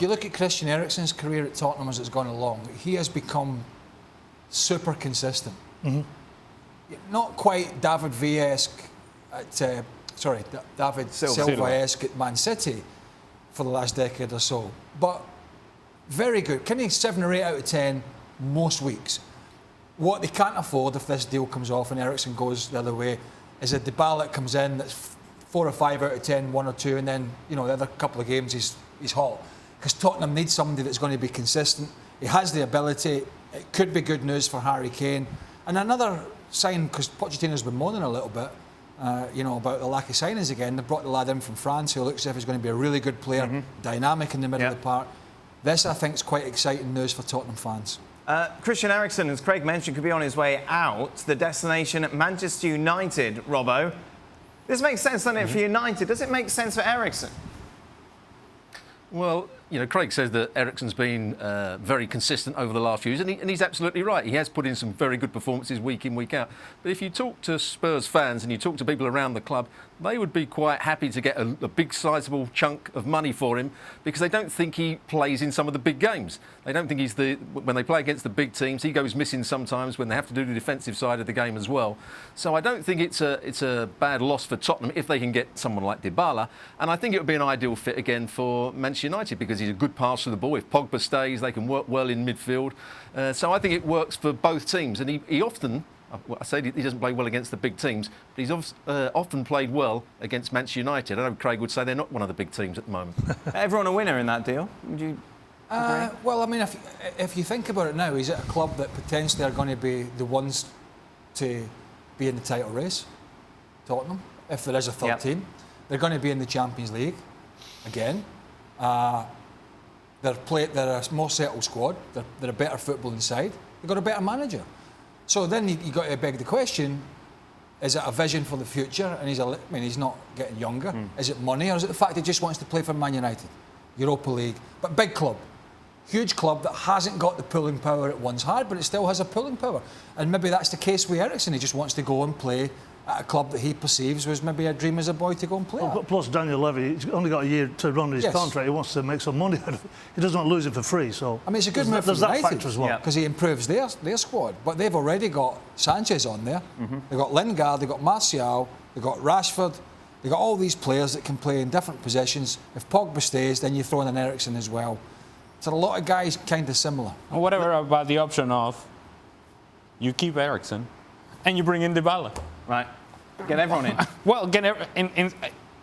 If you look at Christian Eriksen's career at Tottenham as it's gone along, he has become super consistent. Not quite David Villa-esque David Silva-esque at Man City for the last decade or so, but very good. Kind of 7 or 8 out of 10 most weeks. What they can't afford if this deal comes off and Eriksen goes the other way is a Dybala comes in that's 4 or 5 out of 10, 1 or 2, and then the other couple of games he's hot. Because Tottenham needs somebody that's going to be consistent. He has the ability. It could be good news for Harry Kane. And another sign, because Pochettino's been moaning a little bit, about the lack of signings again. They brought the lad in from France who looks as if he's going to be a really good player, dynamic in the middle of the park. This, I think, is quite exciting news for Tottenham fans. Christian Eriksen, as Craig mentioned, could be on his way out. The destination at Manchester United, Robbo. This makes sense, doesn't it, for United? Does it make sense for Eriksen? Well, Craig says that Eriksen's been very consistent over the last few years, and he's absolutely right. He has put in some very good performances week in, week out. But if you talk to Spurs fans and you talk to people around the club, they would be quite happy to get a big, sizable chunk of money for him because they don't think he plays in some of the big games. They don't think when they play against the big teams, he goes missing sometimes when they have to do the defensive side of the game as well. So I don't think it's a bad loss for Tottenham if they can get someone like Dybala. And I think it would be an ideal fit again for Manchester United because he's a good passer of the ball. If Pogba stays, they can work well in midfield. So I think it works for both teams. And he often, I say he doesn't play well against the big teams, but he's often played well against Manchester United. I know Craig would say they're not one of the big teams at the moment. Everyone a winner in that deal? Would you agree? Well, I mean, if you think about it now, he's at a club that potentially are going to be the ones to be in the title race, Tottenham, if there is a third team. They're going to be in the Champions League again. They're a more settled squad. They're a better footballing side. They've got a better manager. So then you've got to beg the question, is it a vision for the future? And he's not getting younger. Is it money, or is it the fact he just wants to play for Man United? Europa League. But big club. Huge club that hasn't got the pulling power it once had, but it still has a pulling power. And maybe that's the case with Eriksen. He just wants to go and play at a club that he perceives was maybe a dream as a boy to go and play at. Plus Daniel Levy, he's only got a year to run his contract. He wants to make some money out of it. He doesn't want to lose it for free. So I mean, it's a good move for that factor as well. Because he improves their squad. But they've already got Sanchez on there. They've got Lingard, they've got Martial, they've got Rashford. They've got all these players that can play in different positions. If Pogba stays, then you throw in an Eriksen as well. So a lot of guys kind of similar. Well, whatever about the option of you keep Eriksen and you bring in Dybala. Right. Get everyone in. Well,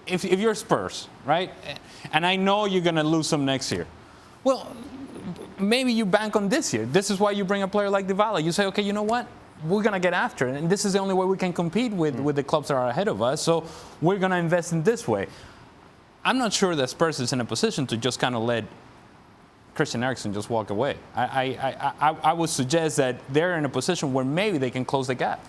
if you're Spurs, right? And I know you're going to lose some next year. Well, maybe you bank on this year. This is why you bring a player like Dybala. You say, okay, you know what? We're going to get after it. And this is the only way we can compete with the clubs that are ahead of us. So we're going to invest in this way. I'm not sure that Spurs is in a position to just kind of let Christian Eriksen just walk away. I would suggest that they're in a position where maybe they can close the gap.